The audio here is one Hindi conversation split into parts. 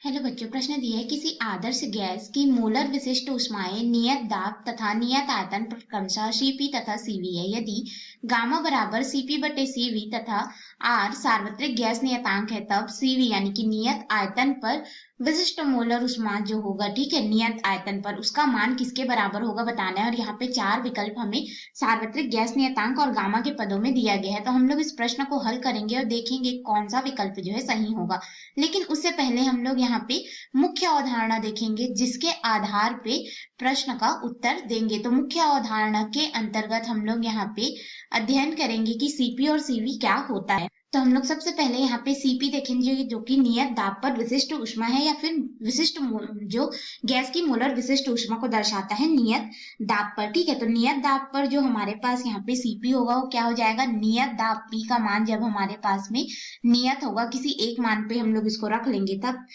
हेलो बच्चों, प्रश्न दिया है किसी आदर्श गैस की मोलर विशिष्ट ऊष्माएं नियत दाब तथा नियत आयतन पर क्रमशः Cp तथा Cv है। यदि गामा बराबर Cp बटे Cv तथा R सार्वत्रिक गैस नियतांक है, तब Cv यानी कि नियत आयतन पर विशिष्ट मोलर ऊष्मा जो होगा, ठीक है, नियत आयतन पर उसका मान किसके बराबर होगा बताना है। और यहाँ पे चार विकल्प हमें सार्वत्रिक गैस नियतांक और गामा के पदों में दिया गया है, तो हम लोग इस प्रश्न को हल करेंगे और देखेंगे कौन सा विकल्प जो है सही होगा। लेकिन उससे पहले हम लोग यहाँ पे मुख्य अवधारणा देखेंगे, जिसके आधार पे प्रश्न का उत्तर देंगे। तो मुख्य अवधारणा के अंतर्गत हम लोग यहाँ पे अध्ययन करेंगे कि Cp और Cv क्या होता है। तो हम लोग सबसे पहले यहाँ पे Cp देखेंगे, जो कि नियत दाब पर विशिष्ट ऊष्मा है, या फिर विशिष्ट जो गैस की मोलर विशिष्ट ऊष्मा को दर्शाता है नियत दाब पर, ठीक है। तो नियत दाब पर जो हमारे पास यहाँ पे Cp होगा वो क्या हो जाएगा, नियत दाब P का मान जब हमारे पास में नियत होगा, किसी एक मान पे हम लोग इसको रख लेंगे, तब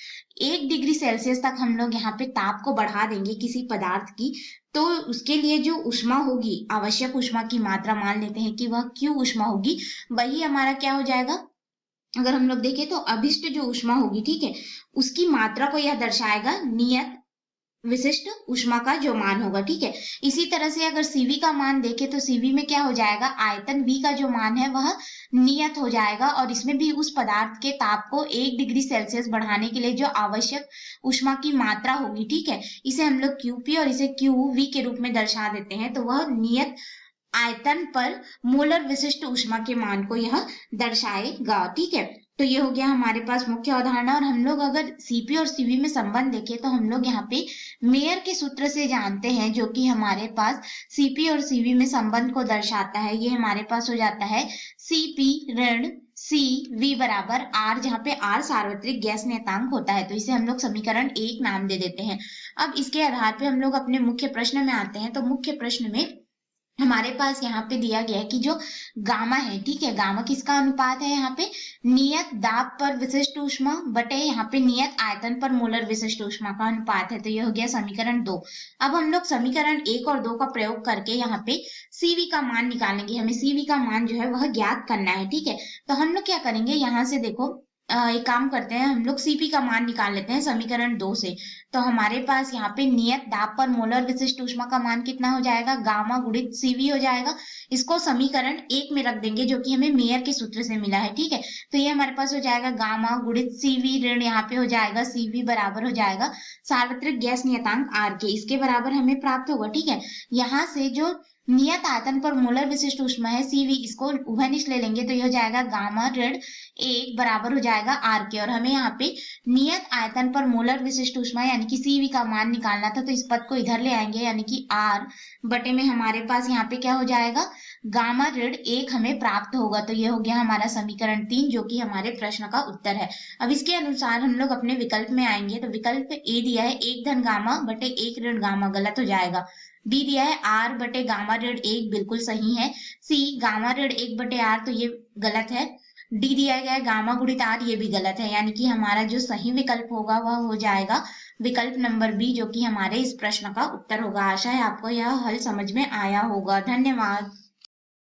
1 डिग्री सेल्सियस तक हम लोग यहाँ पे ताप को बढ़ा देंगे किसी पदार्थ की, तो उसके लिए जो ऊष्मा होगी, आवश्यक ऊष्मा की मात्रा मान लेते हैं कि वह Q ऊष्मा होगी, वही हमारा क्या हो जाएगा। अगर हम लोग देखें तो अभिष्ट जो ऊष्मा होगी, ठीक है, उसकी मात्रा को यह दर्शाएगा नियत विशिष्ट ऊष्मा का जो मान होगा, ठीक है। इसी तरह से अगर Cv का मान देखें तो Cv में क्या हो जाएगा, आयतन V का जो मान है वह नियत हो जाएगा, और इसमें भी उस पदार्थ के ताप को 1 डिग्री सेल्सियस बढ़ाने के लिए जो आवश्यक ऊष्मा की मात्रा होगी, ठीक है, इसे हम लोग Qp और इसे Qv के रूप में दर्शा देते हैं। तो वह नियत आयतन पर मोलर विशिष्ट ऊष्मा के मान को यह दर्शाएगा, ठीक है। तो ये हो गया हमारे पास मुख्य अवधारणा। और हम लोग अगर Cp और Cv में संबंध देखें तो हम लोग यहाँ पे मेयर के सूत्र से जानते हैं, जो कि हमारे पास Cp और Cv में संबंध को दर्शाता है। ये हमारे पास हो जाता है Cp ऋण Cv बराबर R, जहाँ पे R सार्वत्रिक गैस नियतांक होता है। तो इसे हम लोग समीकरण 1 नाम दे देते हैं। अब इसके आधार पे हम लोग अपने मुख्य प्रश्न में आते हैं। तो मुख्य प्रश्न में हमारे पास यहाँ पे दिया गया है कि जो गामा है, ठीक है, गामा किसका अनुपात है, यहाँ पे नियत दाब पर विशिष्ट ऊष्मा बटे यहाँ पे नियत आयतन पर मोलर विशिष्ट ऊष्मा का अनुपात है। तो ये हो गया समीकरण 2। अब हम लोग समीकरण 1 और 2 का प्रयोग करके यहाँ पे Cv का मान निकालेंगे। हमें Cv का मान जो है वह ज्ञात करना है, ठीक है। तो हम लोग क्या करेंगे, यहाँ से देखो एक काम करते हैं, हम लोग Cp का मान निकाल लेते हैं समीकरण 2 से। तो हमारे पास यहाँ पे नियत दाब पर मोलर विशिष्ट ऊष्मा का मान कितना हो जाएगा, गामा गुणित Cv हो जाएगा। इसको समीकरण 1 में रख देंगे, जो कि हमें मेयर के सूत्र से मिला है, ठीक है। तो ये हमारे पास हो जाएगा गामा गुणित Cv ऋण यहाँ पे हो जाएगा Cv बराबर हो जाएगा सार्वत्रिक गैस नियतांक R के, इसके बराबर हमें प्राप्त होगा, ठीक है। यहाँ से जो नियत आयतन पर मोलर विशिष्ट ऊष्मा है Cv, इसको उभयनिष्ठ ले लेंगे तो यह हो जाएगा गामा ऋण 1 बराबर हो जाएगा R के। और हमें यहाँ पे नियत आयतन पर मोलर विशिष्ट ऊष्मा यानी कि Cv का मान निकालना था, तो इस पद को इधर ले आएंगे, यानी कि R बटे में हमारे पास यहाँ पे क्या हो जाएगा, गामा ऋण 1 हमें प्राप्त होगा। तो ये हो गया हमारा समीकरण 3, जो कि हमारे प्रश्न का उत्तर है। अब इसके अनुसार हम लोग अपने विकल्प में आएंगे। तो विकल्प ए दिया है 1 धन गामा बटे 1 ऋण गामा, गलत हो जाएगा। डी दिया है R बटे गामा ऋण 1, बिल्कुल सही है। सी गामा ऋण 1 बटे R, तो ये गलत है। डी दिया गया है गामा गुणित R, ये भी गलत है। यानी कि हमारा जो सही विकल्प होगा वह हो जाएगा विकल्प नंबर बी, जो कि हमारे इस प्रश्न का उत्तर होगा। आशा है आपको यह हल समझ में आया होगा। धन्यवाद।